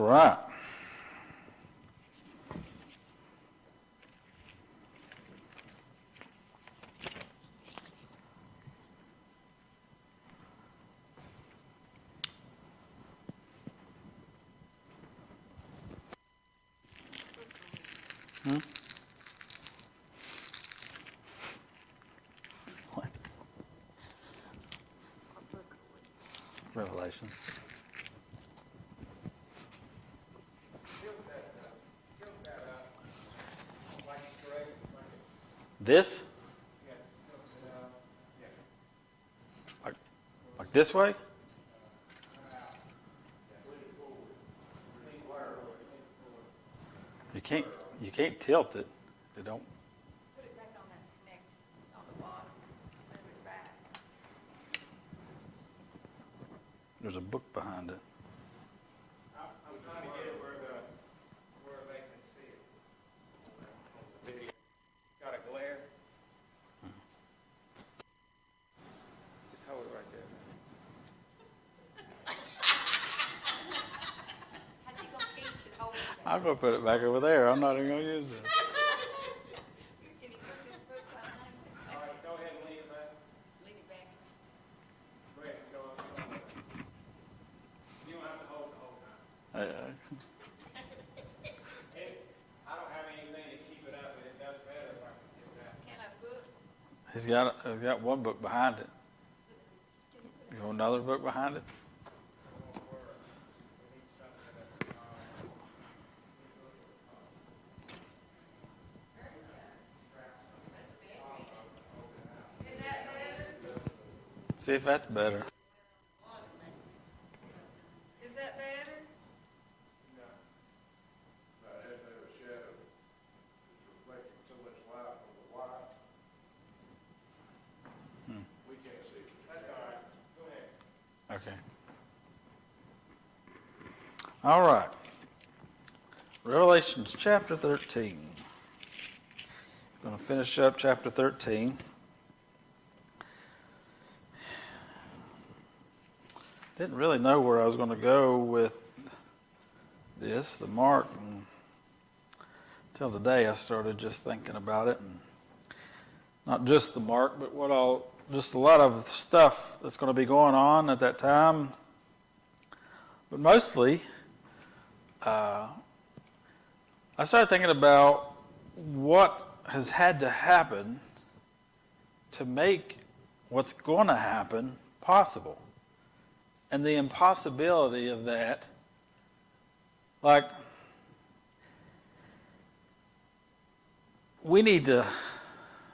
right. What? Revelation. This? Like this way? You can't tilt it. It don't. Put it back on that next, on the bottom. Move it back. There's a book behind it. I'm trying to get it where they can see it. The video got a glare. Just hold it right there. How's he gonna teach and hold it back? I'm going to put it back over there. I'm not even going to use it. Can he put his foot behind it? All right, go ahead and lean it back. Lean it back. Go ahead, go on. You don't have to hold the whole time. I don't have anything to keep it up, but it does better if I can get that. Can I book? He's got one book behind it. You want another book behind it? Is that better? See if that's better. Is that better? We can't see it. That's all right. Go ahead. Okay. All right. Revelations chapter 13. Going to finish up chapter 13. Didn't really know where I was going to go with this, the mark, until today I started just thinking about it, and not just the mark, but just a lot of stuff that's going to be going on at that time. But mostly, I started thinking about what has had to happen to make what's going to happen possible. And the impossibility of that, like, we need to,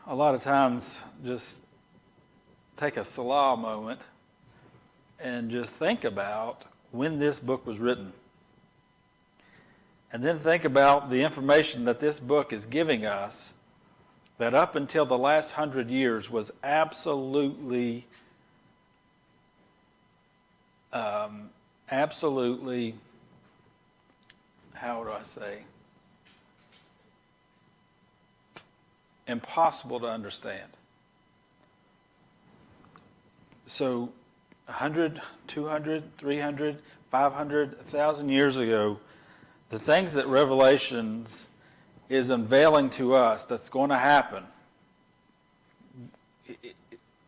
a lot of times, just take a Salah moment and just think about when this book was written. And then think about the information that this book is giving us, that up until the last 100 years was absolutely, how do I say, impossible to understand. So 100, 200, 300, 500, 1,000 years ago, the things that Revelations is unveiling to us that's going to happen,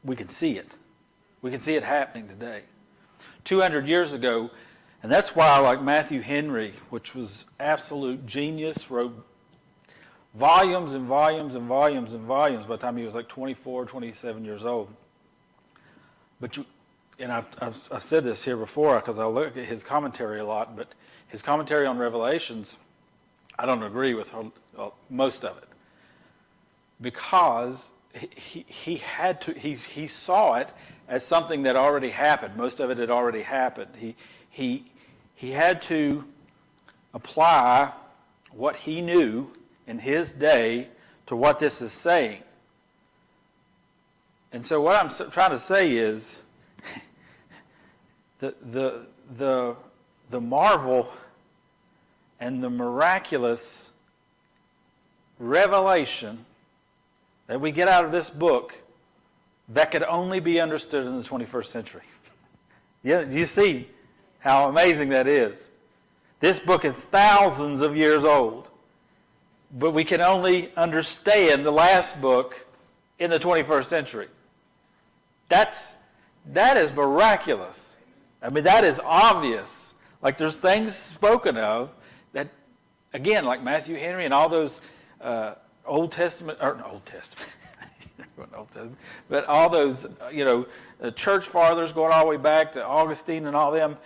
we can see it. We can see it happening today. 200 years ago, and that's why, like Matthew Henry, which was absolute genius, wrote volumes and volumes and volumes and volumes by the time he was like 24, 27 years old. But I've said this here before because I look at his commentary a lot, but his commentary on Revelations, I don't agree with most of it, because he saw it as something that already happened. Most of it had already happened. He had to apply what he knew in his day to what this is saying. And so what I'm trying to say is the marvel and the miraculous revelation that we get out of this book that could only be understood in the 21st century. Yeah, you see how amazing that is. This book is thousands of years old. But we can only understand the last book in the 21st century. That is miraculous. I mean, that is obvious. Like, there's things spoken of that, again, like Matthew Henry and all those Old Testament, but all those, church fathers going all the way back to Augustine and all them,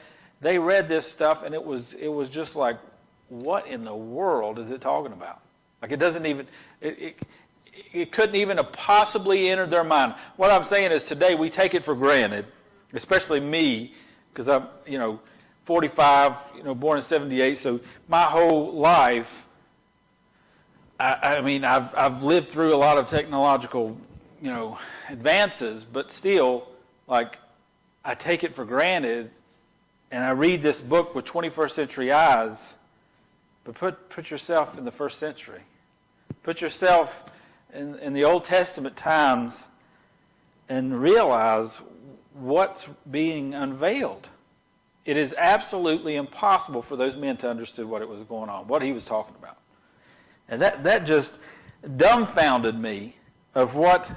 they read this stuff and it was just like, what in the world is it talking about? Like, it doesn't even, it couldn't even have possibly entered their mind. What I'm saying is today we take it for granted, especially me, because I'm, 45, born in 78, so my whole life, I mean, I've lived through a lot of technological, advances, but still, like, I take it for granted, and I read this book with 21st century eyes, but put yourself in the first century. Put yourself in the Old Testament times and realize what's being unveiled. It is absolutely impossible for those men to understand what it was going on, what he was talking about. And that just dumbfounded me of what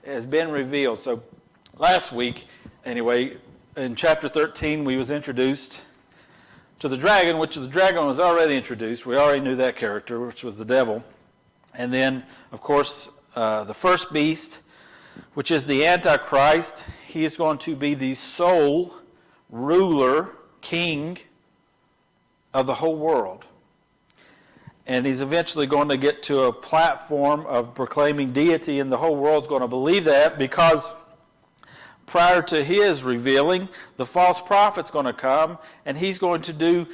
has been revealed. So last week, anyway, in chapter 13, we was introduced to the dragon, which the dragon was already introduced. We already knew that character, which was the devil. And then, of course, the first beast, which is the Antichrist. He is going to be the sole ruler, king of the whole world. And he's eventually going to get to a platform of proclaiming deity, and the whole world's going to believe that, because prior to his revealing, the false prophet's going to come, and he's going to do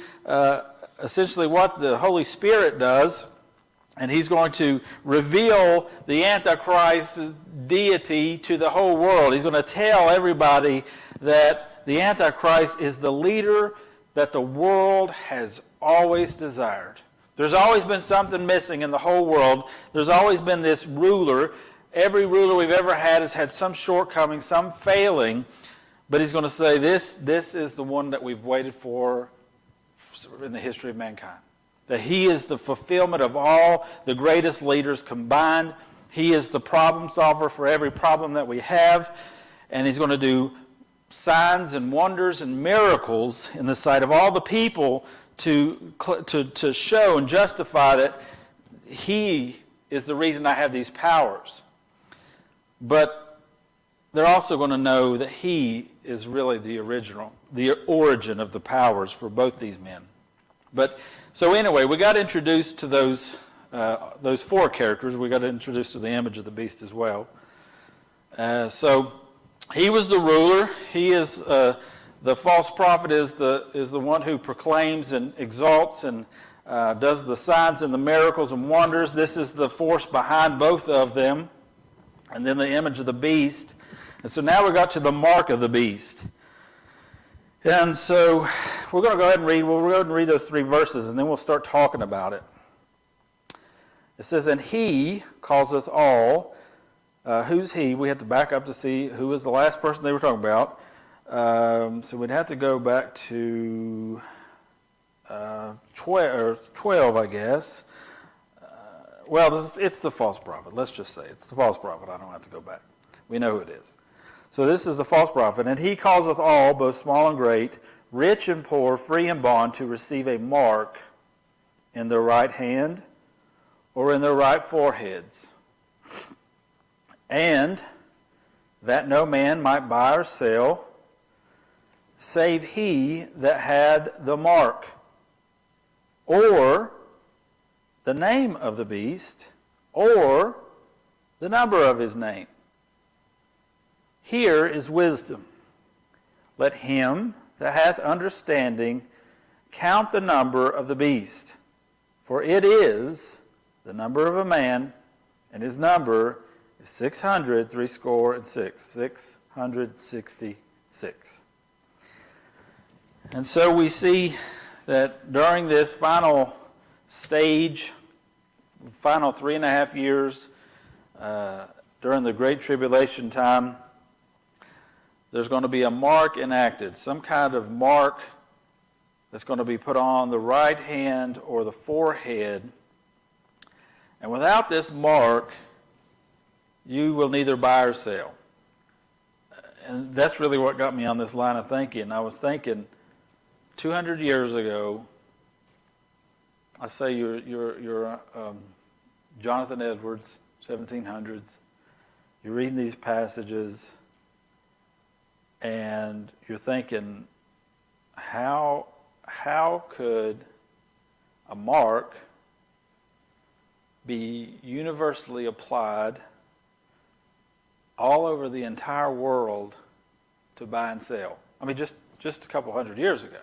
essentially what the Holy Spirit does, and he's going to reveal the Antichrist's deity to the whole world. He's going to tell everybody that the Antichrist is the leader that the world has always desired. There's always been something missing in the whole world. There's always been this ruler. Every ruler we've ever had has had some shortcoming, some failing. But he's going to say, this is the one that we've waited for in the history of mankind. That he is the fulfillment of all the greatest leaders combined. He is the problem solver for every problem that we have. And he's going to do signs and wonders and miracles in the sight of all the people to show and justify that he is the reason I have these powers. But they're also going to know that he is really the origin of the powers for both these men. But so anyway, we got introduced to those four characters. We got introduced to the image of the beast as well. So he was the ruler. He is the false prophet is the one who proclaims and exalts and does the signs and the miracles and wonders. This is the force behind both of them. And then the image of the beast. And so now we got to the mark of the beast. And so we're going to go ahead and read. We'll go ahead and read those 3 verses, and then we'll start talking about it. It says, "And he causeth all." Who's he? We have to back up to see who was the last person they were talking about. So we'd have to go back to 12, I guess. Well, it's the false prophet. Let's just say it's the false prophet. I don't have to go back. We know who it is. So this is the false prophet. "And he causeth all, both small and great, rich and poor, free and bond, to receive a mark in their right hand or in their right foreheads, and that no man might buy or sell, save he that had the mark, or the name of the beast, or the number of his name. Here is wisdom. Let him that hath understanding count the number of the beast, for it is the number of a man, and his number is 666. 666. And so we see that during this final stage, final 3.5 years, during the Great Tribulation time, there's going to be a mark enacted, some kind of mark that's going to be put on the right hand or the forehead. And without this mark, you will neither buy or sell. And that's really what got me on this line of thinking. I was thinking 200 years ago, I say you're Jonathan Edwards, 1700s. You're reading these passages, and you're thinking, how could a mark be universally applied all over the entire world to buy and sell? I mean, just a couple hundred years ago.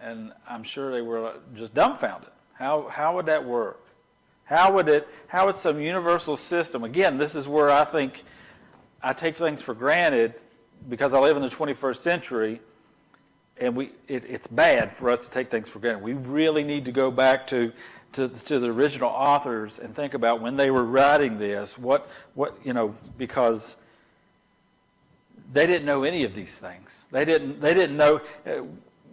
And I'm sure they were just dumbfounded. How would that work? How would some universal system, again, this is where I think I take things for granted because I live in the 21st century, and it's bad for us to take things for granted. We really need to go back to the original authors and think about when they were writing this, because they didn't know any of these things. They didn't know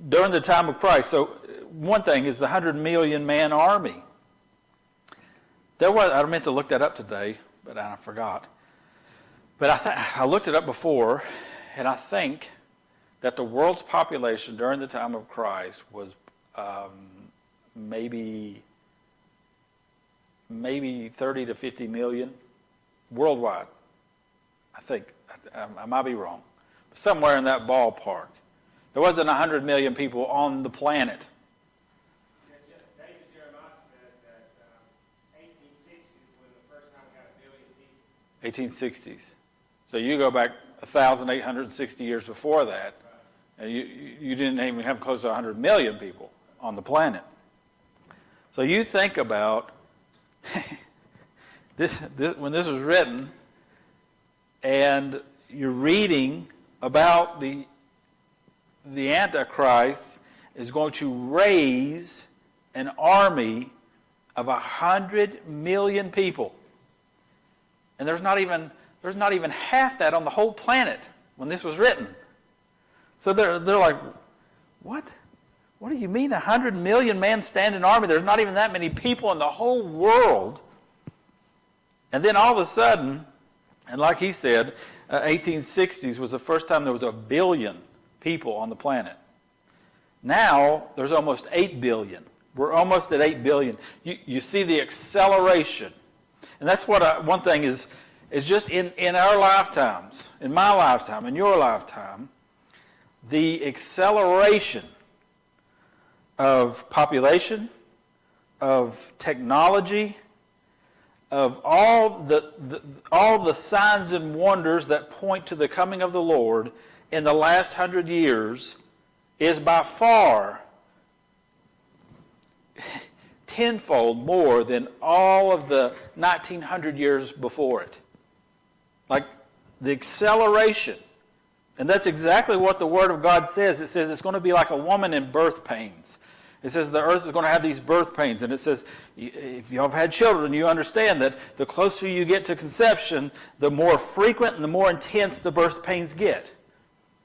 during the time of Christ. So one thing is the 100 million man army. I meant to look that up today, but I forgot. But I looked it up before, and I think that the world's population during the time of Christ was maybe 30 to 50 million worldwide. I think. I might be wrong. But somewhere in that ballpark. There wasn't 100 million people on the planet. David Jeremiah said that 1860s was the first time we got 1 billion people. 1860s. So you go back 1,860 years before that, and you didn't even have close to 100 million people on the planet. So you think about this when this was written, and you're reading about the Antichrist is going to raise an army of 100 million people, and there's not even half that on the whole planet when this was written. So they're like, what? What do you mean 100 million man standing army? There's not even that many people in the whole world. And then all of a sudden, and like he said, 1860s was the first time there was 1 billion people on the planet. Now there's almost 8 billion. We're almost at 8 billion. You see the acceleration. And that's what one thing is just in our lifetimes, in my lifetime, in your lifetime, the acceleration of population, of technology, of all the signs and wonders that point to the coming of the Lord in the last 100 years is by far tenfold more than all of the 1900 years before it. Like the acceleration. And that's exactly what the Word of God says. It says it's going to be like a woman in birth pains. It says the earth is going to have these birth pains. And it says, if you have had children, you understand that the closer you get to conception, the more frequent and the more intense the birth pains get.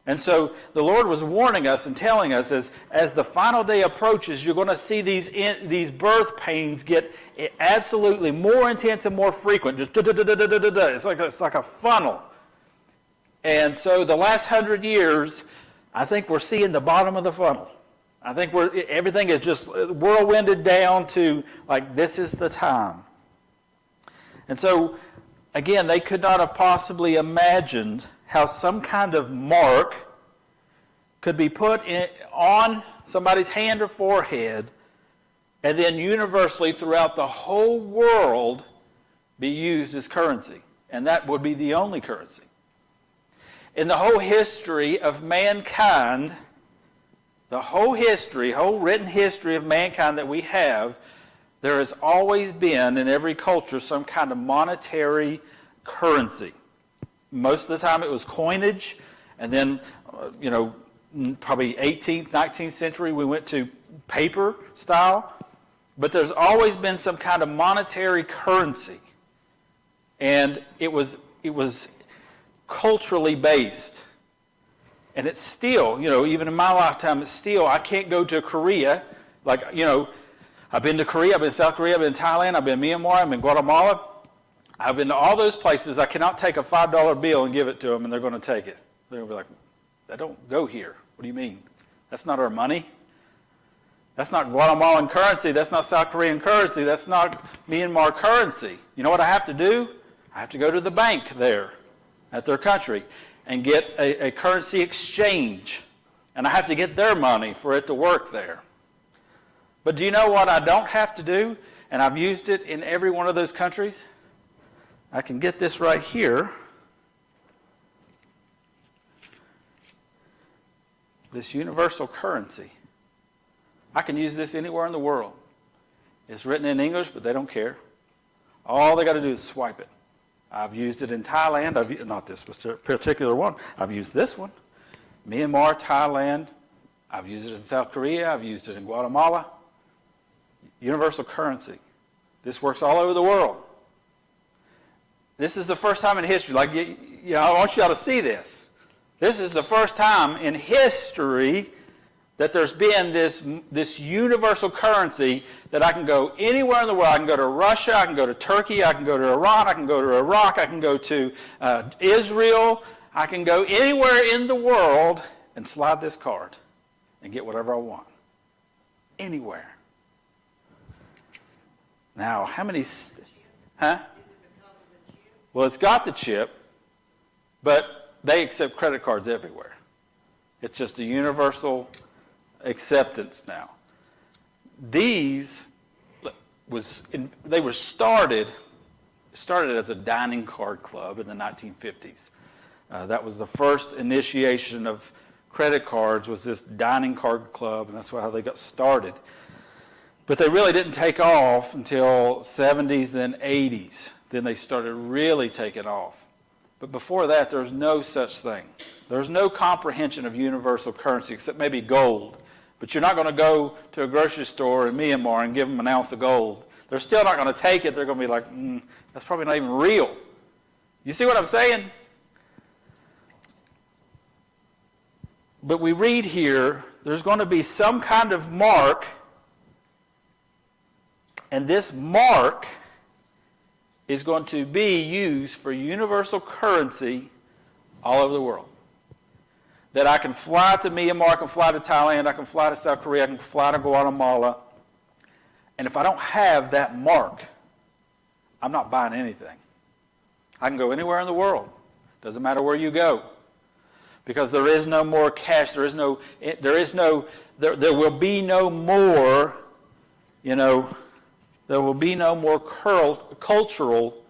And so the Lord was warning us and telling us as the final day approaches, you're going to see these birth pains get absolutely more intense and more frequent. Just it's like a funnel. And so the last 100 years, I think we're seeing the bottom of the funnel. I think everything is just whirlwinded down to like this is the time. And so, again, they could not have possibly imagined how some kind of mark could be put on somebody's hand or forehead and then universally throughout the whole world be used as currency. And that would be the only currency. In the whole history of mankind, the whole written history of mankind that we have, there has always been in every culture some kind of monetary currency. Most of the time it was coinage, and then, probably 18th, 19th century we went to paper style. But there's always been some kind of monetary currency. And it was culturally based. And it's still, even in my lifetime, it's still, I can't go to Korea. Like, I've been to Korea, I've been to South Korea, I've been to Thailand, I've been to Myanmar, I've been to Guatemala. I've been to all those places. I cannot take a $5 bill and give it to them, and they're going to take it. They're going to be like, that don't go here. What do you mean? That's not our money. That's not Guatemalan currency. That's not South Korean currency. That's not Myanmar currency. You know what I have to do? I have to go to the bank there at their country and get a currency exchange. And I have to get their money for it to work there. But do you know what I don't have to do? And I've used it in every one of those countries. I can get this right here. This universal currency. I can use this anywhere in the world. It's written in English, but they don't care. All they got to do is swipe it. I've used it in Thailand. Not this particular one. I've used this one. Myanmar, Thailand. I've used it in South Korea. I've used it in Guatemala. Universal currency. This works all over the world. This is the first time in history. Like, I want you all to see this. This is the first time in history that there's been this universal currency that I can go anywhere in the world. I can go to Russia, I can go to Turkey, I can go to Iran, I can go to Iraq, I can go to Israel. I can go anywhere in the world and slide this card and get whatever I want. Anywhere. Now, how many... Huh? Well, it's got the chip, but they accept credit cards everywhere. It's just a universal acceptance now. These they were started as a dining card club in the 1950s. That was the first initiation of credit cards, was this dining card club, and that's how they got started. But they really didn't take off until 70s and 80s. Then they started really taking off. But before that, there's no such thing. There's no comprehension of universal currency except maybe gold. But you're not going to go to a grocery store in Myanmar and give them an ounce of gold. They're still not going to take it. They're going to be like, that's probably not even real. You see what I'm saying? But we read here, there's going to be some kind of mark, and this mark is going to be used for universal currency all over the world. That I can fly to Myanmar, I can fly to Thailand, I can fly to South Korea, I can fly to Guatemala. And if I don't have that mark, I'm not buying anything. I can go anywhere in the world. Doesn't matter where you go. Because there is no more cash, there will be no more, there will be no more cultural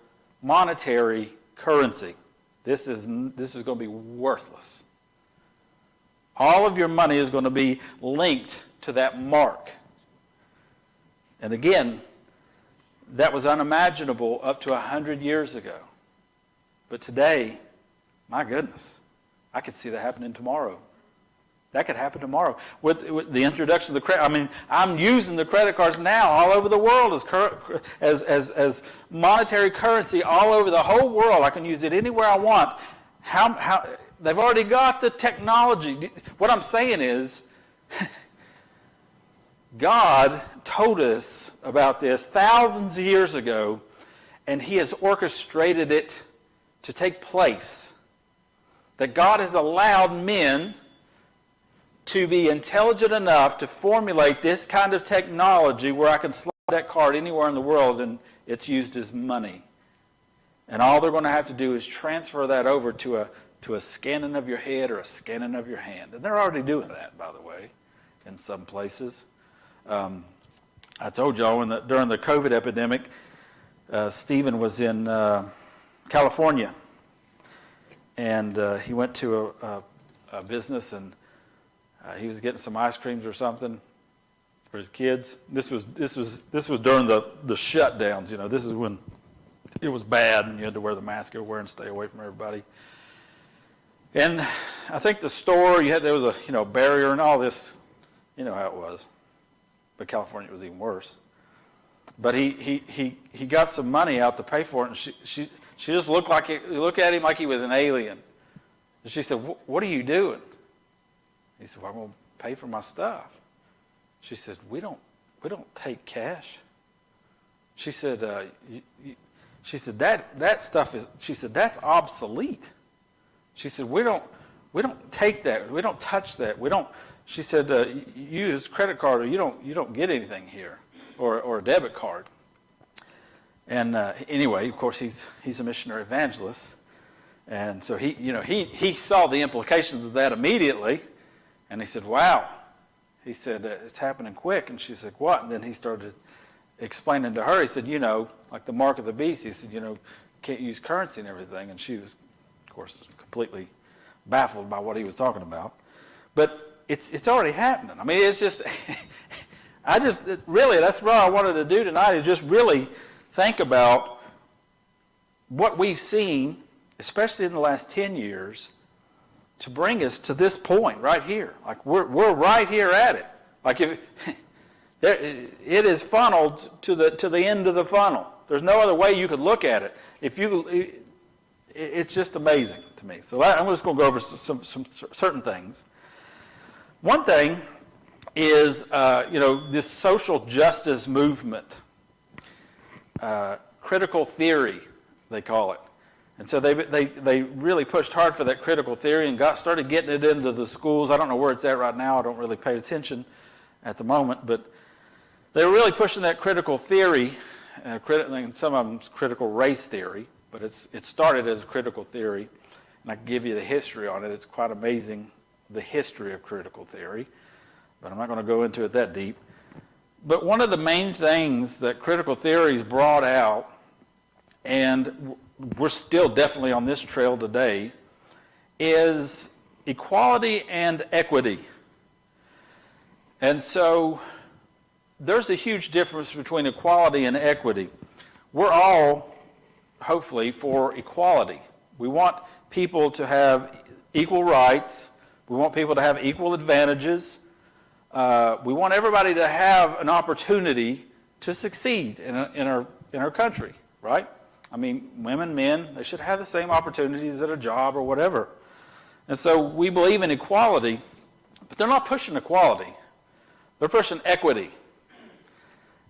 monetary currency. This is going to be worthless. All of your money is going to be linked to that mark. And again, that was unimaginable up to 100 years ago. But today, my goodness, I could see that happening tomorrow. That could happen tomorrow. With the introduction of the credit, I'm using the credit cards now all over the world as monetary currency all over the whole world. I can use it anywhere I want. How they've already got the technology. What I'm saying is, God told us about this thousands of years ago, and He has orchestrated it to take place. That God has allowed men to be intelligent enough to formulate this kind of technology where I can slide that card anywhere in the world and it's used as money. And all they're going to have to do is transfer that over to a scanning of your head or a scanning of your hand. And they're already doing that, by the way, in some places. I told y'all during the COVID epidemic, Stephen was in California. And he went to a business, and he was getting some ice creams or something for his kids. This was during the shutdowns. This is when it was bad, and you had to wear the mask everywhere and stay away from everybody. And I think the store there was a barrier and all this. You know how it was, but California was even worse. But he got some money out to pay for it, and she just looked at him like he was an alien. And she said, "What are you doing?" He said, well, I'm going to pay for my stuff. She said, we don't take cash. She said, that stuff is, she said, that's obsolete. She said, we don't take that. We don't touch that. We don't, she said, you use credit card or you don't get anything here, or a debit card. And anyway, of course, he's a missionary evangelist. And so he saw the implications of that immediately. And he said, wow. He said, it's happening quick. And she said, what? And then he started explaining to her. He said, like the mark of the beast. He said, can't use currency and everything. And she was, of course, completely baffled by what he was talking about. But it's already happening. I mean, it's just, really, that's what I wanted to do tonight, is just really think about what we've seen, especially in the last 10 years, to bring us to this point right here. Like we're right here at it. Like it is funneled to the end of the funnel. There's no other way you could look at it. It's just amazing to me. So I'm just going to go over some certain things. One thing is this social justice movement, critical theory, they call it. And so they really pushed hard for that critical theory and started getting it into the schools. I don't know where it's at right now. I don't really pay attention at the moment. But they were really pushing that critical theory, and some of them's critical race theory. But it started as critical theory. And I can give you the history on it. It's quite amazing, the history of critical theory. But I'm not going to go into it that deep. But one of the main things that critical theories brought out, and we're still definitely on this trail today, is equality and equity. And so there's a huge difference between equality and equity. We're all, hopefully, for equality. We want people to have equal rights. We want people to have equal advantages. We want everybody to have an opportunity to succeed in our country, right? I mean, women, men, they should have the same opportunities at a job or whatever. And so we believe in equality, but they're not pushing equality. They're pushing equity.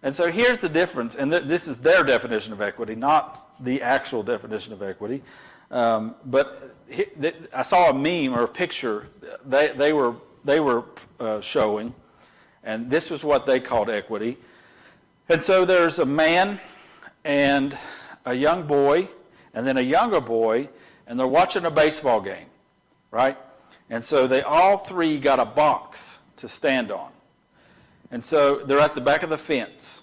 And so here's the difference, and this is their definition of equity, not the actual definition of equity. But I saw a meme or a picture they were showing, and this was what they called equity. And so there's a man and a young boy, and then a younger boy, and they're watching a baseball game, right? And so they all three got a box to stand on. And so they're at the back of the fence.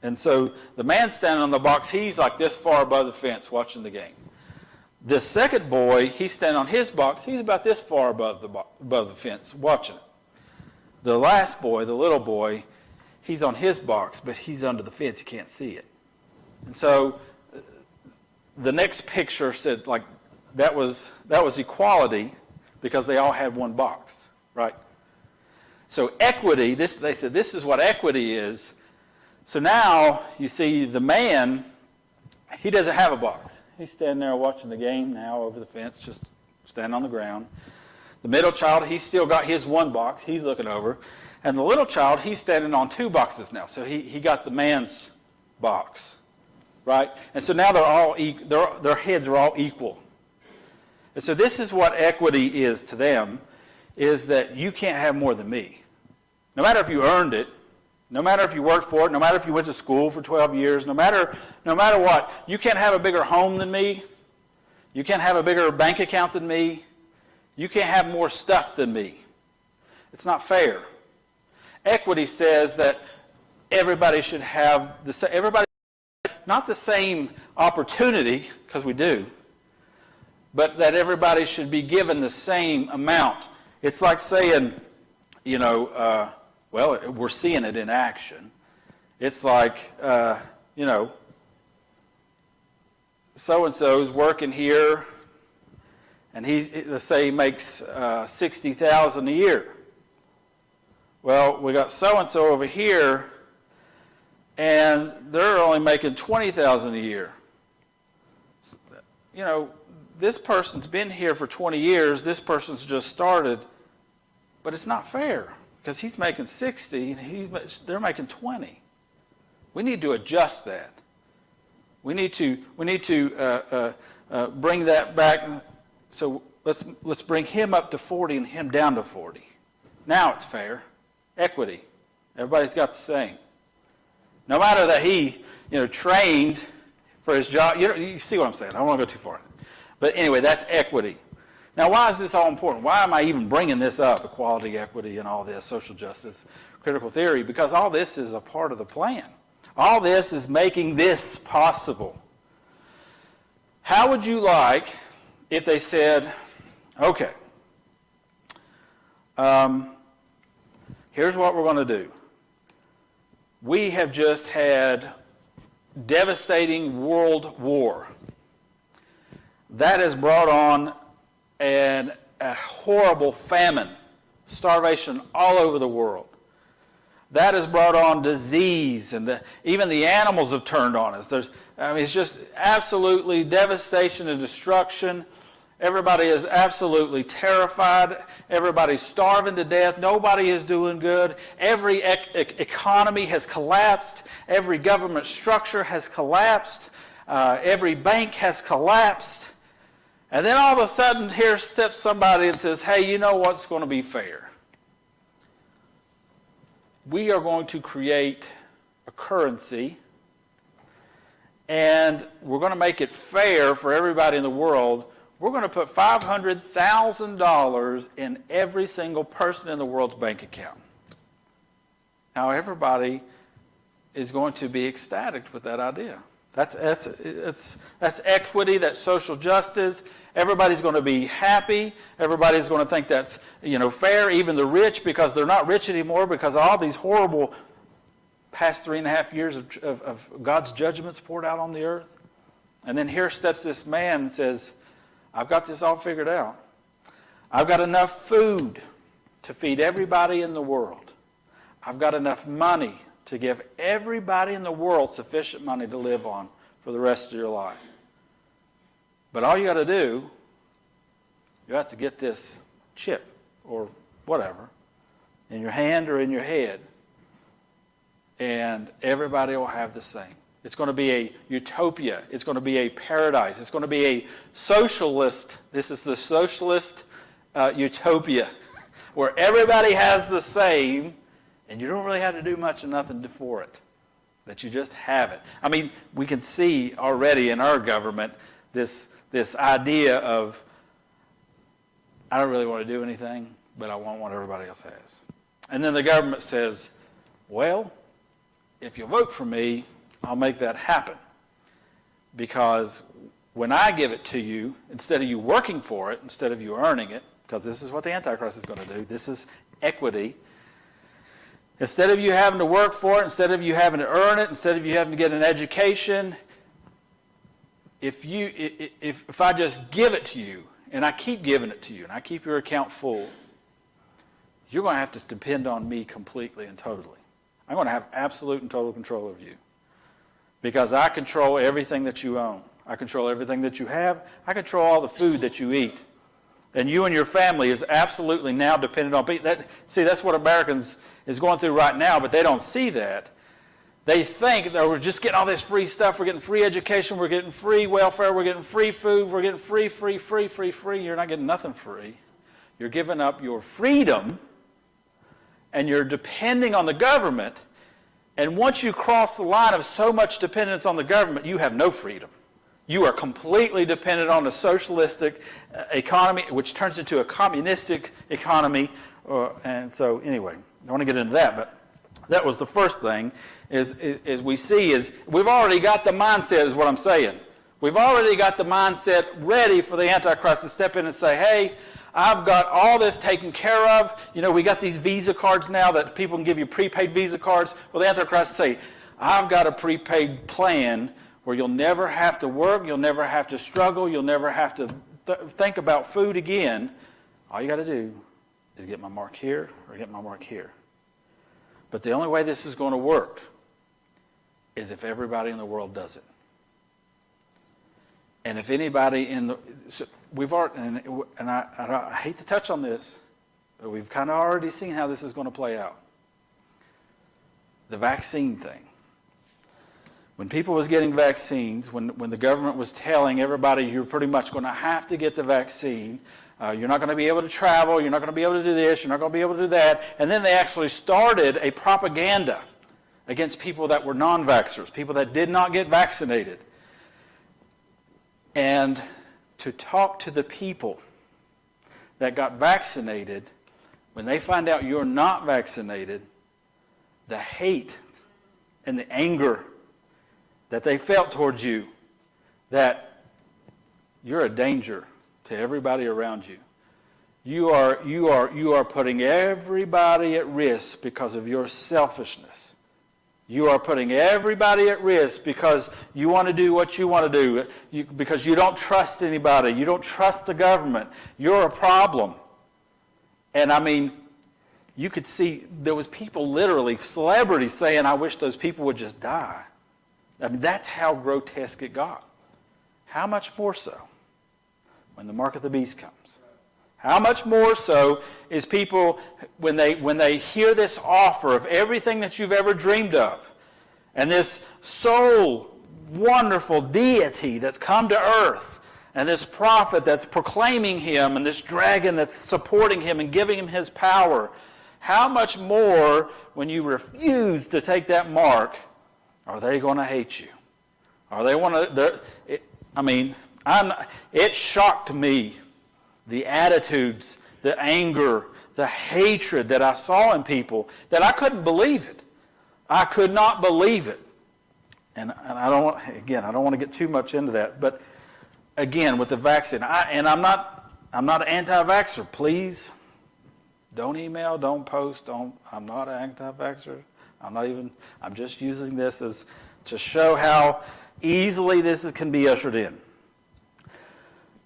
And so the man standing on the box, he's like this far above the fence watching the game. The second boy, he's standing on his box, he's about this far above the fence watching it. The last boy, the little boy, he's on his box, but he's under the fence, he can't see it. And so the next picture said, like, that was equality because they all had one box, right? So equity, they said this is what equity is. So now you see the man, he doesn't have a box. He's standing there watching the game now over the fence, just standing on the ground. The middle child, he's still got his one box. He's looking over. And the little child, he's standing on two boxes now. So he got the man's box. Right? And so now they're all their heads are all equal. And so this is what equity is to them, is that you can't have more than me. No matter if you earned it, no matter if you worked for it, no matter if you went to school for 12 years, no matter what, you can't have a bigger home than me. You can't have a bigger bank account than me. You can't have more stuff than me. It's not fair. Equity says that everybody should have not the same opportunity, because we do, but that everybody should be given the same amount. It's like saying, we're seeing it in action. It's like, so-and-so's working here, and let's say he makes $60,000 a year. Well, we got so-and-so over here, and they're only making $20,000 a year. This person's been here for 20 years. This person's just started But it's not fair because he's making 60 and they're making 20. We need to adjust that. We need to bring that back. So let's bring him up to 40 and him down to 40. Now it's fair. Equity. Everybody's got the same. No matter that he, trained for his job. You see what I'm saying. I don't want to go too far. But anyway, that's equity. Now, why is this all important? Why am I even bringing this up, equality, equity, and all this, social justice, critical theory? Because all this is a part of the plan. All this is making this possible. How would you like if they said, okay, here's what we're going to do. We have just had devastating world war. That has brought on a horrible famine, starvation all over the world. That has brought on disease, and even the animals have turned on us. It's just absolutely devastation and destruction. Everybody is absolutely terrified. Everybody's starving to death. Nobody is doing good. Every economy has collapsed. Every government structure has collapsed. Every bank has collapsed. And then all of a sudden, here steps somebody and says, hey, you know what's going to be fair? We are going to create a currency, and we're going to make it fair for everybody in the world. We're going to put $500,000 in every single person in the world's bank account. Now, everybody is going to be ecstatic with that idea. That's equity, that's social justice. Everybody's going to be happy. Everybody's going to think that's fair, even the rich, because they're not rich anymore because of all these horrible past 3.5 years of God's judgments poured out on the earth. And then here steps this man and says, I've got this all figured out. I've got enough food to feed everybody in the world. I've got enough money to give everybody in the world sufficient money to live on for the rest of your life. But all you got to do, you have to get this chip or whatever in your hand or in your head, and everybody will have the same. It's going to be a utopia. It's going to be a paradise. It's going to be a socialist. This is the socialist utopia where everybody has the same, and you don't really have to do much of nothing for it, that you just have it. I mean, we can see already in our government this idea of, I don't really want to do anything, but I want what everybody else has. And then the government says, well, if you vote for me, I'll make that happen. Because when I give it to you, instead of you working for it, instead of you earning it, because this is what the Antichrist is going to do, this is equity. Instead of you having to work for it, instead of you having to earn it, instead of you having to get an education, if I just give it to you, and I keep giving it to you, and I keep your account full, you're going to have to depend on me completely and totally. I'm going to have absolute and total control of you. Because I control everything that you own. I control everything that you have. I control all the food that you eat. And you and your family is absolutely now dependent on me. That's what Americans is going through right now, but they don't see that. They think that we're just getting all this free stuff. We're getting free education. We're getting free welfare. We're getting free food. We're getting free. You're not getting nothing free. You're giving up your freedom, and you're depending on the government. And once you cross the line of so much dependence on the government, you have no freedom. You are completely dependent on a socialistic economy, which turns into a communistic economy. And so, anyway, I don't want to get into that, but that was the first thing. Is we see is we've already got the mindset, is what I'm saying. We've already got the mindset ready for the Antichrist to step in and say, hey, I've got all this taken care of. We got these Visa cards now that people can give you prepaid Visa cards. Well, the Antichrist say, I've got a prepaid plan where you'll never have to work, you'll never have to struggle, you'll never have to think about food again. All you got to do is get my mark here or get my mark here. But the only way this is going to work is if everybody in the world does it. And if anybody in the... we've already, and I hate to touch on this, but we've kind of already seen how this is going to play out. The vaccine thing. When people was getting vaccines, when the government was telling everybody you're pretty much going to have to get the vaccine, you're not going to be able to travel, you're not going to be able to do this, you're not going to be able to do that, and then they actually started a propaganda against people that were non-vaxxers, people that did not get vaccinated. And to talk to the people that got vaccinated, when they find out you're not vaccinated, the hate and the anger that they felt towards you, that you're a danger to everybody around you. You are putting everybody at risk because of your selfishness. You are putting everybody at risk because you want to do what you want to do, because you don't trust anybody, you don't trust the government. You're a problem. And I mean, you could see there was people, literally celebrities, saying, "I wish those people would just die." I mean, that's how grotesque it got. How much more so when the mark of the beast comes? How much more so is people, when they hear this offer of everything that you've ever dreamed of, and this sole wonderful deity that's come to earth, and this prophet that's proclaiming him, and this dragon that's supporting him and giving him his power, how much more when you refuse to take that mark are they going to hate you? Are they want to? It shocked me, the attitudes, the anger, the hatred that I saw in people, that I couldn't believe it. I could not believe it. And I don't want to get too much into that. But again, with the vaccine, I'm not an anti-vaxxer. Please, don't email, don't post, I'm not an anti-vaxxer. I'm just using this as to show how easily this can be ushered in.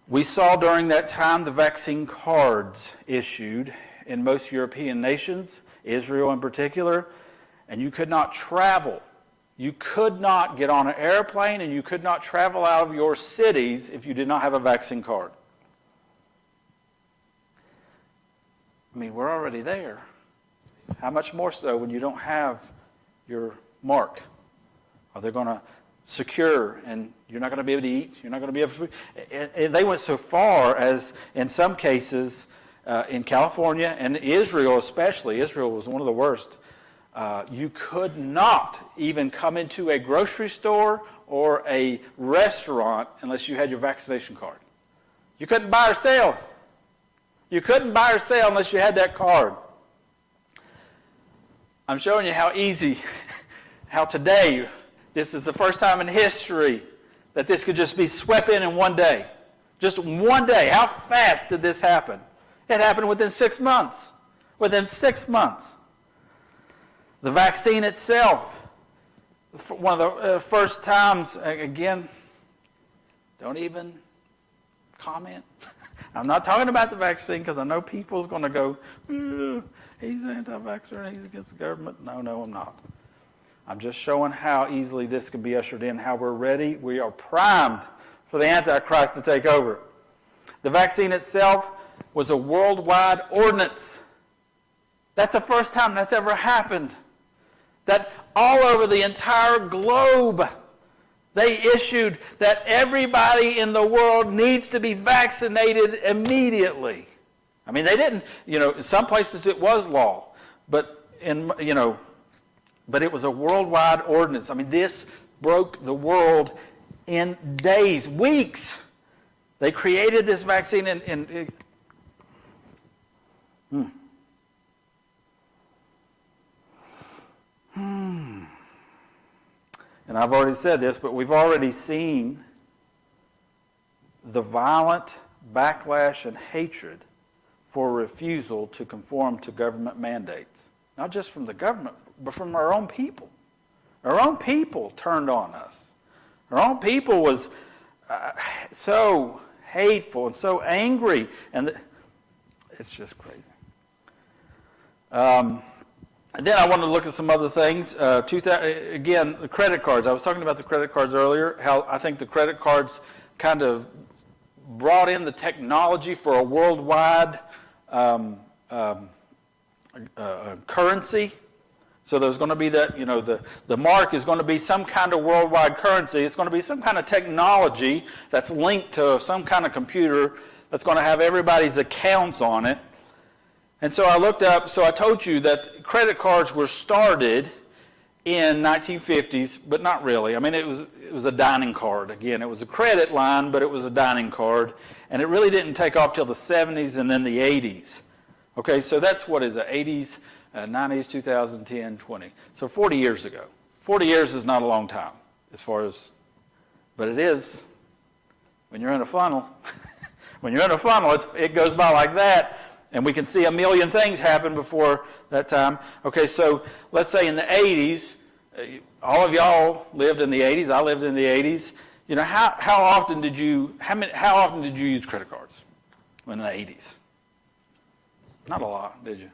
We saw during that time the vaccine cards issued in most European nations, Israel in particular, and you could not travel. You could not get on an airplane, and you could not travel out of your cities if you did not have a vaccine card. I mean, we're already there. How much more so when you don't have your mark? Are they going to secure, and you're not going to be able to eat? You're not going to be able to. And they went so far as, in some cases, in California and Israel especially, Israel was one of the worst. You could not even come into a grocery store or a restaurant unless you had your vaccination card. You couldn't buy or sell. You couldn't buy or sell unless you had that card. I'm showing you how easy, how today, this is the first time in history that this could just be swept in one day. Just one day. How fast did this happen? It happened within 6 months. Within 6 months. The vaccine itself, one of the first times, again, don't even comment. I'm not talking about the vaccine because I know people's going to go, he's an anti-vaxxer and he's against the government. No, I'm not. I'm just showing how easily this can be ushered in, how we're ready. We are primed for the Antichrist to take over. The vaccine itself was a worldwide ordinance. That's the first time that's ever happened. That all over the entire globe, they issued that everybody in the world needs to be vaccinated immediately. I mean, they didn't, in some places it was law, but but it was a worldwide ordinance. I mean, this broke the world in days, weeks. They created this vaccine And I've already said this, but we've already seen the violent backlash and hatred for refusal to conform to government mandates. Not just from the government, but from our own people. Our own people turned on us. Our own people was so hateful and so angry. And it's just crazy. And then I wanted to look at some other things. Again, the credit cards. I was talking about the credit cards earlier, how I think the credit cards kind of brought in the technology for a worldwide currency. So there's going to be that, the mark is going to be some kind of worldwide currency. It's going to be some kind of technology that's linked to some kind of computer that's going to have everybody's accounts on it. And so I looked up, so I told you that credit cards were started in 1950s, but not really. I mean, it was a dining card. Again, it was a credit line, but it was a dining card. And it really didn't take off till the 70s and then the 80s. Okay, so that's what is it, 80s, 90s, 2010, 20. So 40 years ago. 40 years is not a long time as far as, but it is when you're in a funnel. When you're in a funnel, it goes by like that, and we can see a million things happen before that time. Okay, so let's say in the 80s, all of y'all lived in the 80s. I lived in the 80s. How often did you use credit cards in the 80s? Not a lot, did you?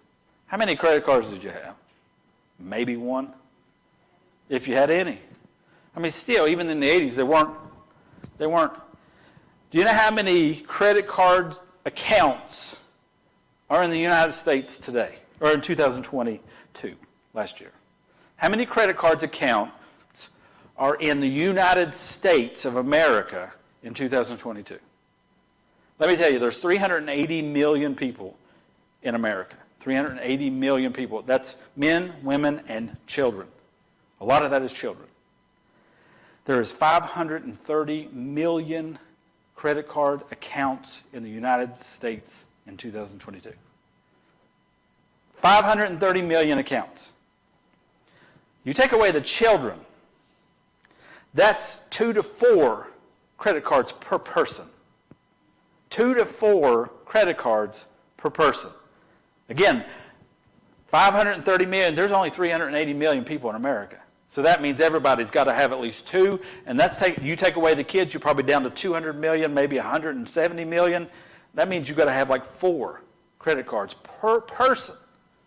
How many credit cards did you have? Maybe one, if you had any. I mean, still, even in the 80s, they weren't. Do you know how many credit card accounts are in the United States today, or in 2022, last year? How many credit cards accounts are in the United States of America in 2022? Let me tell you, there's 380 million people in America. 380 million people. That's men, women, and children. A lot of that is children. There is 530 million credit card accounts in the United States in 2022. 530 million accounts. You take away the children, that's 2 to 4 credit cards per person. 2 to 4 credit cards per person. Again, 530 million, there's only 380 million people in America. So that means everybody's got to have at least 2, and you take away the kids, you're probably down to 200 million, maybe 170 million. That means you've got to have like 4 credit cards per person.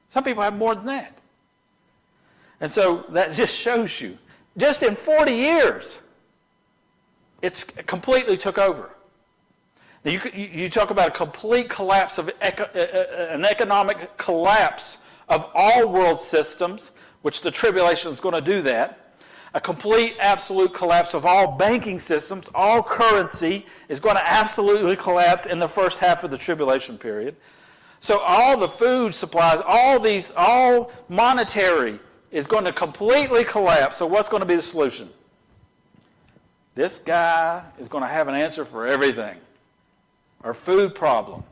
Some people have more than that. And so that just shows you, just in 40 years, it's completely took over. Now you talk about a complete collapse of an economic collapse of all world systems, which the tribulation is going to do that. A complete, absolute collapse of all banking systems, all currency is going to absolutely collapse in the first half of the tribulation period. So all the food supplies, all monetary is going to completely collapse. So what's going to be the solution? This guy is going to have an answer for everything. Our food problem.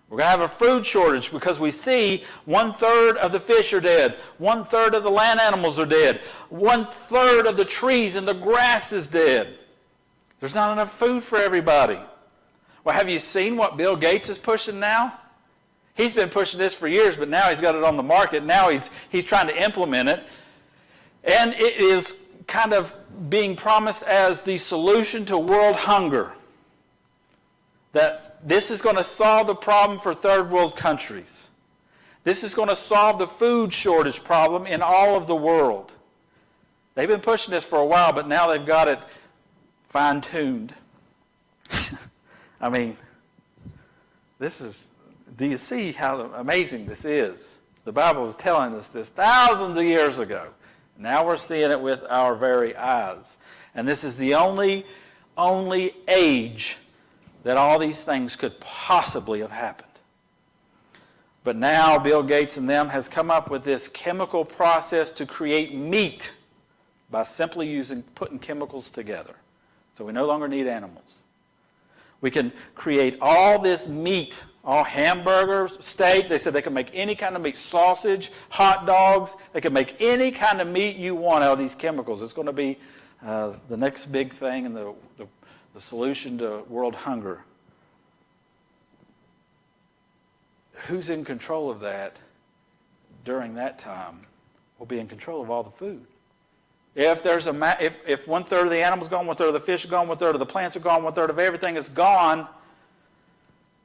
We're going to have a food shortage because we see 1/3 of the fish are dead. 1/3 of the land animals are dead. 1/3 of the trees and the grass is dead. There's not enough food for everybody. Well, have you seen what Bill Gates is pushing now? He's been pushing this for years, but now he's got it on the market. Now he's trying to implement it. And it is kind of being promised as the solution to world hunger. That this is going to solve the problem for third world countries. This is going to solve the food shortage problem in all of the world. They've been pushing this for a while, but now they've got it fine-tuned. I mean, do you see how amazing this is? The Bible was telling us this thousands of years ago. Now we're seeing it with our very eyes. And this is the only age that all these things could possibly have happened. But now Bill Gates and them has come up with this chemical process to create meat by simply putting chemicals together. So we no longer need animals. We can create all this meat, all hamburgers, steak. They said they can make any kind of meat, sausage, hot dogs. They can make any kind of meat you want out of these chemicals. It's going to be the next big thing and the solution to world hunger. Who's in control of that during that time will be in control of all the food. If 1/3 of the animals gone, 1/3 of the fish are gone, 1/3 of the plants are gone, 1/3 of everything is gone,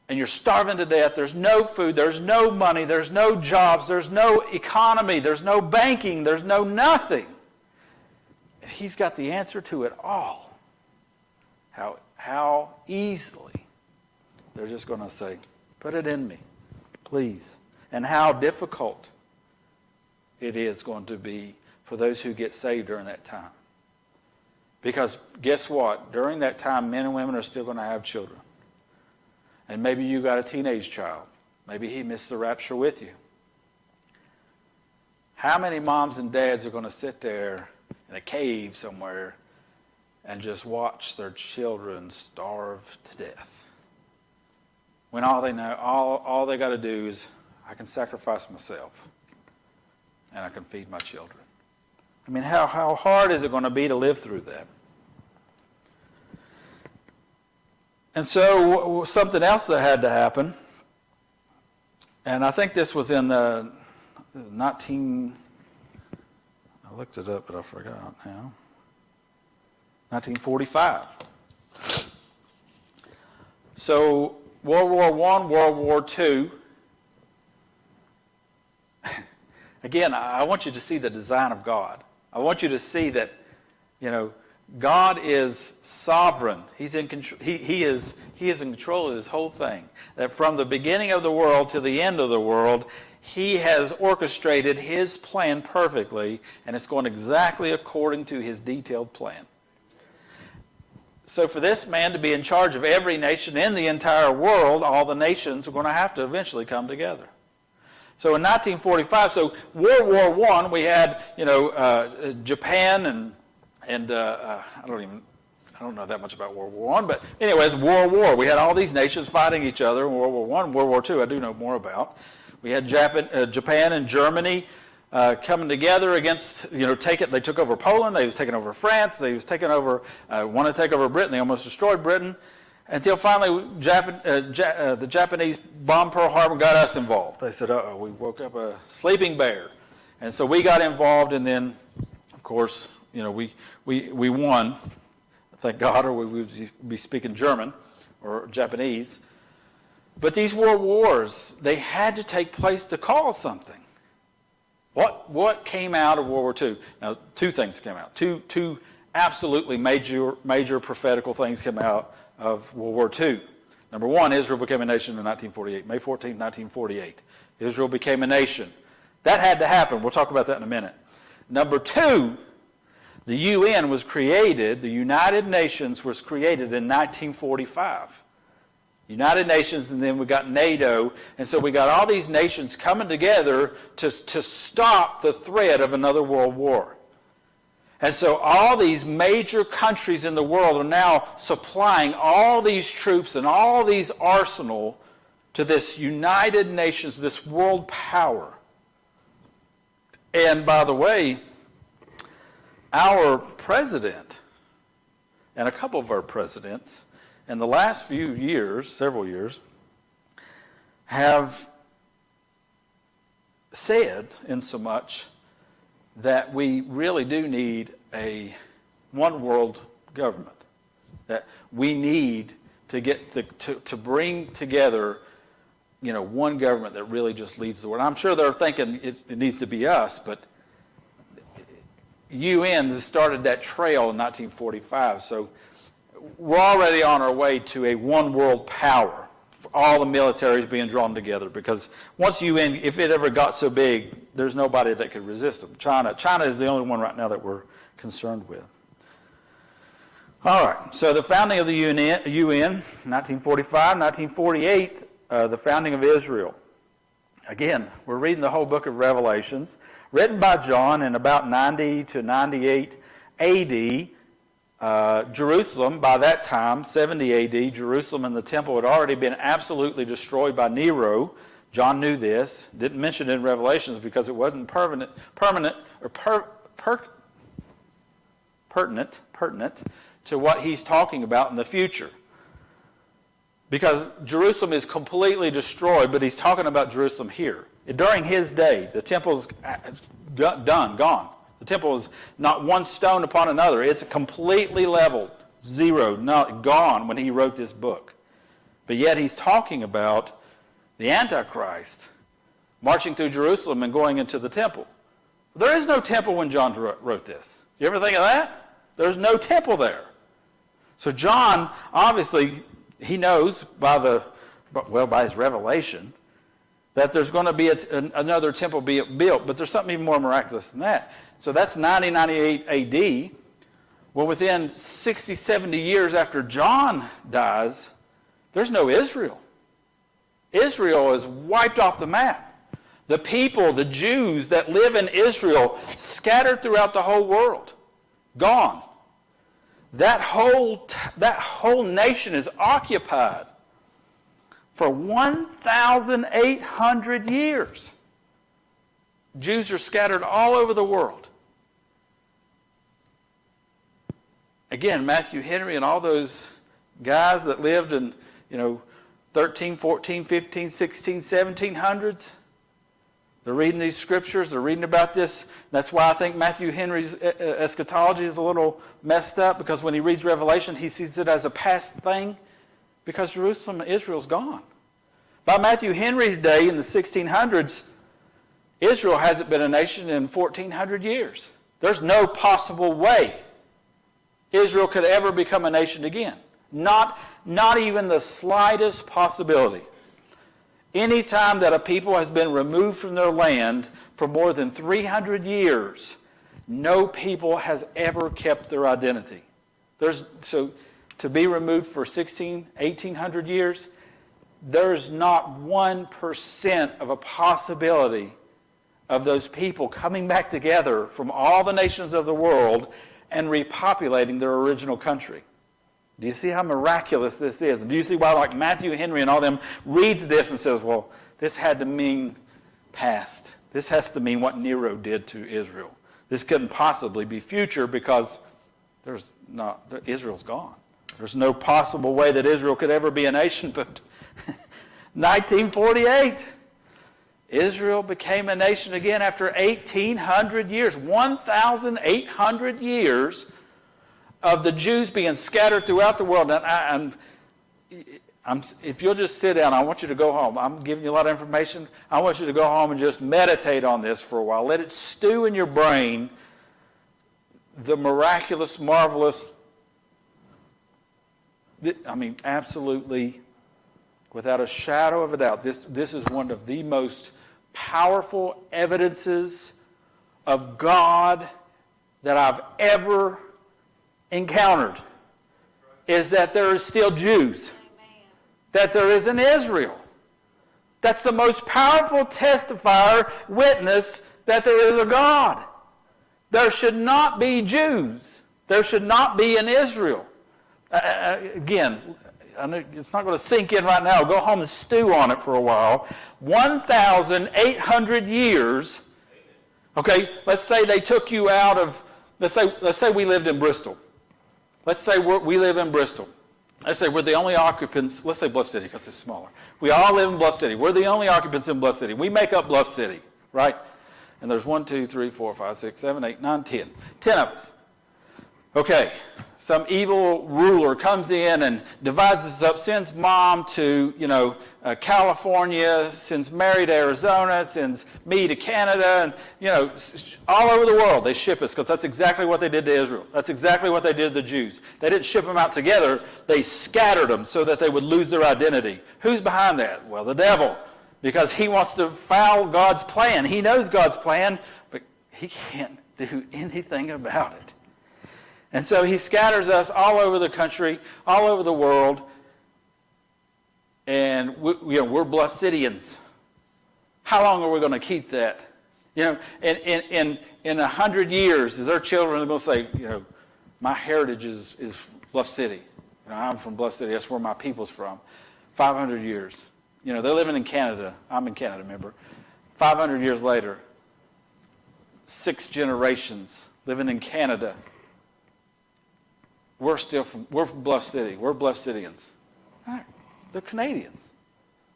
and you're starving to death, there's no food, there's no money, there's no jobs, there's no economy, there's no banking, there's no nothing. And he's got the answer to it all. How easily they're just going to say, put it in me, please. and how difficult it is going to be for those who get saved during that time. Because guess what? During that time, men and women are still going to have children. And maybe you got a teenage child. Maybe he missed the rapture with you. How many moms and dads are going to sit there in a cave somewhere and just watch their children starve to death? When all they know, all they got to do is, I can sacrifice myself and I can feed my children. I mean, how hard is it going to be to live through that? And so something else that had to happen, and I think this was in the I looked it up, but I forgot now. 1945. So World War I, World War II. Again, I want you to see the design of God. I want you to see that, God is sovereign. He's in control. He is in control of this whole thing. That from the beginning of the world to the end of the world, He has orchestrated His plan perfectly, and it's going exactly according to His detailed plan. So for this man to be in charge of every nation in the entire world, all the nations are going to have to eventually come together. So in 1945, so World War I, we had, Japan and I don't know that much about World War I, but anyways, World War. We had all these nations fighting each other in World War I. World War II, I do know more about. We had Japan and Germany coming together against, they took over Poland, they was taking over France, they was taking over, wanted to take over Britain, they almost destroyed Britain, until finally the Japanese bombed Pearl Harbor and got us involved. They said, uh-oh, we woke up a sleeping bear. And so we got involved, and then, of course, we won, thank God, or we would be speaking German or Japanese. But these world wars, they had to take place to cause something. What came out of World War II? Now, two things came out. Two absolutely major prophetical things came out of World War II. Number one, Israel became a nation in 1948, May 14, 1948. Israel became a nation. That had to happen. We'll talk about that in a minute. Number two, the UN was created, the United Nations was created in 1945. United Nations, and then we got NATO, and so we got all these nations coming together to stop the threat of another world war. And so all these major countries in the world are now supplying all these troops and all these arsenal to this United Nations, this world power. And by the way, our president and a couple of our presidents in the last few years, several years, have said in so much that we really do need a one world government. That we need to get to bring together, one government that really just leads the world. I'm sure they're thinking it needs to be us, but UN has started that trail in 1945. So we're already on our way to a one world power. All the militaries being drawn together, because once UN, if it ever got so big, there's nobody that could resist them. China is the only one right now that we're concerned with. All right, so the founding of the UN, 1945, 1948, the founding of Israel. Again, we're reading the whole book of Revelations, written by John in about 90 to 98 AD. Jerusalem, by that time, 70 AD, Jerusalem and the temple had already been absolutely destroyed by Nero. John knew this, didn't mention it in Revelations because it wasn't pertinent to what he's talking about in the future. Because Jerusalem is completely destroyed, but he's talking about Jerusalem here. During his day, the temple's done, gone. The temple is not one stone upon another. It's completely leveled, zero, not gone when he wrote this book. But yet he's talking about the Antichrist marching through Jerusalem and going into the temple. There is no temple when John wrote this. You ever think of that? There's no temple there. So John, obviously, he knows by his revelation that there's going to be another temple built, but there's something even more miraculous than that. So that's 98 AD. Well, within 60, 70 years after John dies, there's no Israel. Israel is wiped off the map. The people, the Jews that live in Israel, scattered throughout the whole world, gone. That whole nation is occupied for 1,800 years. Jews are scattered all over the world. Again, Matthew Henry and all those guys that lived in, 13, 14, 15, 16, 1700s, they're reading these scriptures, they're reading about this. That's why I think Matthew Henry's eschatology is a little messed up, because when he reads Revelation, he sees it as a past thing, because Jerusalem and Israel's gone. By Matthew Henry's day in the 1600s, Israel hasn't been a nation in 1,400 years. There's no possible way Israel could ever become a nation again. Not even the slightest possibility. Any time that a people has been removed from their land for more than 300 years, no people has ever kept their identity. So to be removed for 1,800 years, there's not 1% of a possibility of those people coming back together from all the nations of the world and repopulating their original country. Do you see how miraculous this is? Do you see why, like, Matthew Henry and all them reads this and says, well, this had to mean past. This has to mean what Nero did to Israel. This couldn't possibly be future, because Israel's gone. There's no possible way that Israel could ever be a nation. But 1948, Israel became a nation again after 1,800 years, 1,800 years of the Jews being scattered throughout the world. And if you'll just sit down, I want you to go home. I'm giving you a lot of information. I want you to go home and just meditate on this for a while. Let it stew in your brain, the miraculous, marvelous, absolutely, without a shadow of a doubt, this is one of the most powerful evidences of God that I've ever encountered, is that there is still Jews, that there is an Israel. That's the most powerful testifier, witness that there is a God. There should not be Jews. There should not be an Israel. Again, I know it's not going to sink in right now. Go home and stew on it for a while. 1,800 years. Okay, let's say they took you out of, let's say we lived in Bristol. Let's say we live in Bristol. Let's say we're the only occupants. Let's say Bluff City, because it's smaller. We all live in Bluff City. We're the only occupants in Bluff City. We make up Bluff City, right? And there's 1, 2, 3, 4, 5, 6, 7, 8, 9, 10. 10 of us. Okay, some evil ruler comes in and divides us up, sends mom to, California, sends Mary to Arizona, sends me to Canada, and, all over the world they ship us, because that's exactly what they did to Israel. That's exactly what they did to the Jews. They didn't ship them out together. They scattered them so that they would lose their identity. Who's behind that? Well, the devil, because he wants to foul God's plan. He knows God's plan, but he can't do anything about it. And so he scatters us all over the country, all over the world, and we're Bluff-Cityans. How long are we going to keep that? In 100 years, is our children going to say, my heritage is Bluff City. I'm from Bluff City. That's where my people's from. 500 years. They're living in Canada. I'm in Canada, remember. 500 years later, 6 generations living in Canada. We're from Bluff City. We're Bluff-Cityans. Right. They're Canadians.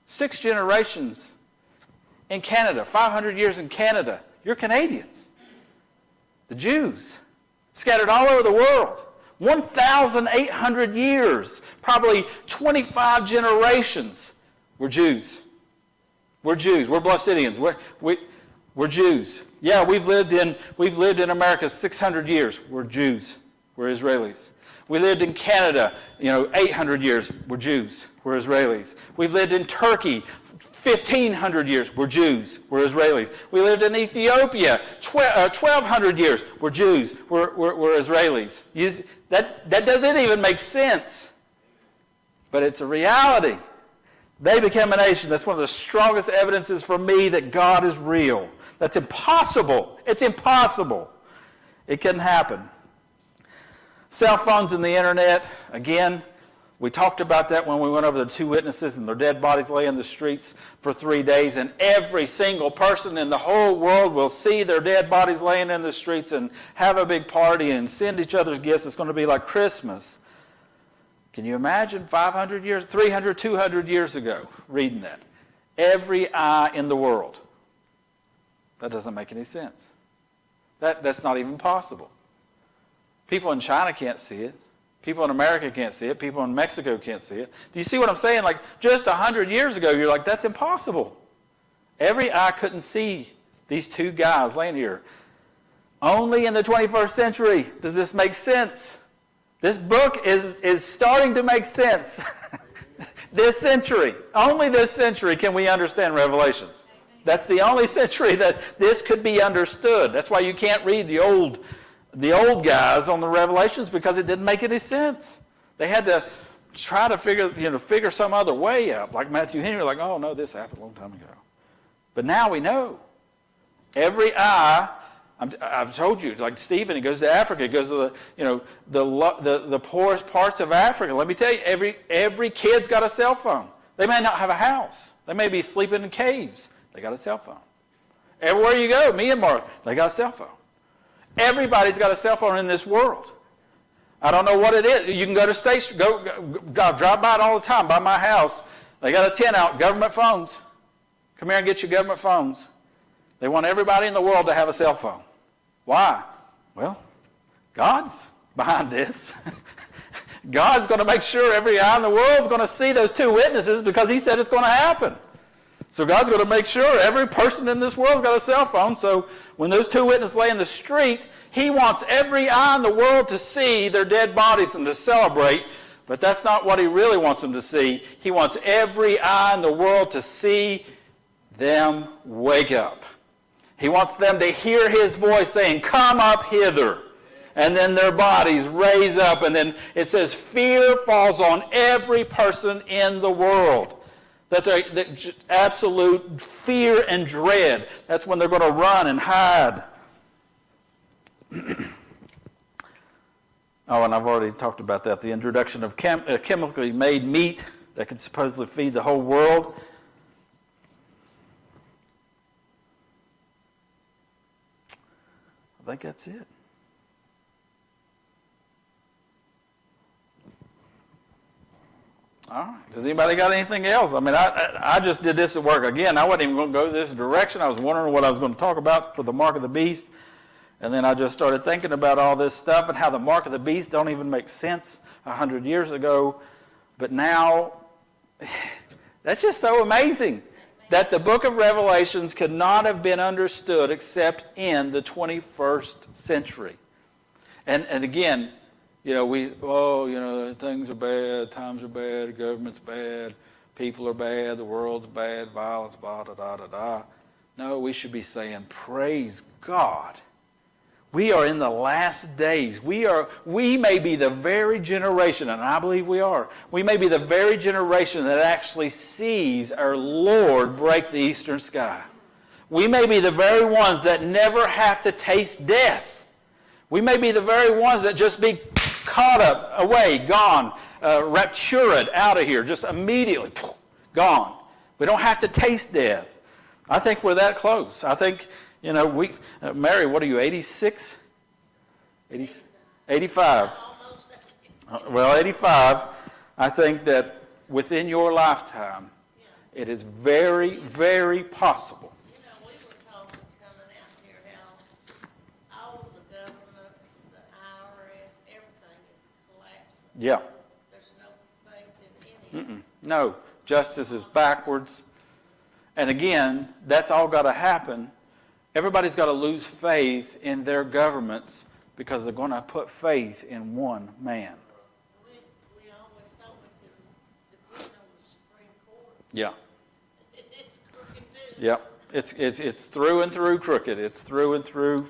6 generations in Canada. 500 years in Canada. You're Canadians. The Jews, scattered all over the world. 1,800 years. Probably 25 generations. We're Jews. We're Jews. We're Bluff-Cityans. We're Jews. Yeah, we've lived in America 600 years. We're Jews. We're Israelis. We lived in Canada, 800 years. We're Jews. We're Israelis. We've lived in Turkey 1,500 years, we're Jews, we're Israelis. We lived in Ethiopia, 1,200 years, we're Jews, we're Israelis. That doesn't even make sense. But it's a reality. They became a nation. That's one of the strongest evidences for me that God is real. That's impossible. It's impossible. It couldn't happen. Cell phones and the internet, again, we talked about that when we went over the two witnesses and their dead bodies lay in the streets for 3 days, and every single person in the whole world will see their dead bodies laying in the streets and have a big party and send each other gifts. It's going to be like Christmas. Can you imagine 500 years, 300, 200 years ago reading that? Every eye in the world. That doesn't make any sense. That's not even possible. People in China can't see it. People in America can't see it. People in Mexico can't see it. Do you see what I'm saying? Like, just 100 years ago, you're like, that's impossible. Every eye couldn't see these two guys laying here. Only in the 21st century does this make sense. This book is starting to make sense. This century, only this century can we understand Revelations. That's the only century that this could be understood. That's why you can't read the old guys on the Revelations, because it didn't make any sense. They had to try to figure some other way out. Like Matthew Henry, like, oh no, this happened a long time ago. But now we know. Every eye. I've told you, like Stephen, he goes to Africa. He goes to the poorest parts of Africa. Let me tell you, every kid's got a cell phone. They may not have a house. They may be sleeping in caves. They got a cell phone. Everywhere you go, Myanmar, they got a cell phone. Everybody's got a cell phone in this world. I don't know what it is. You can go to station, go drive by it all the time, by my house. They got a tent out, government phones. Come here and get your government phones. They want everybody in the world to have a cell phone. Why? Well, God's behind this. God's going to make sure every eye in the world is going to see those two witnesses, because he said it's going to happen. So God's going to make sure every person in this world's got a cell phone. So when those two witnesses lay in the street, he wants every eye in the world to see their dead bodies and to celebrate. But that's not what he really wants them to see. He wants every eye in the world to see them wake up. He wants them to hear his voice saying, "Come up hither." And then their bodies raise up. And then it says, fear falls on every person in the world. That absolute fear and dread. That's when they're going to run and hide. Oh, and I've already talked about that. The introduction of chemically made meat that could supposedly feed the whole world. I think that's it. All right. Does anybody got anything else? I mean, I just did this at work. Again, I wasn't even going to go this direction. I was wondering what I was going to talk about for the mark of the beast. And then I just started thinking about all this stuff and how the mark of the beast don't even make sense 100 years ago. But now, that's just so amazing that the book of Revelations could not have been understood except in the 21st century. And again, things are bad, times are bad, the government's bad, people are bad, the world's bad, violence, blah, da, da, da, da. No, we should be saying, praise God. We are in the last days. We may be the very generation, and I believe we are, we may be the very generation that actually sees our Lord break the eastern sky. We may be the very ones that never have to taste death. We may be the very ones that just be caught up, away, gone, raptured out of here, just immediately gone. We don't have to taste death. I think we're that close. I think, Mary, what are you, 86? 85. Well, 85. I think that within your lifetime, it is very, very possible. We were talking coming out here how all the governments, the IRS, everything is collapsing. Yeah. There's no faith in any of it. No. Justice is backwards. And again, that's all got to happen. Everybody's got to lose faith in their governments because they're going to put faith in one man. We always thought we could depend on the Supreme Court. Yeah. It's Yep, it's through and through crooked. It's through and through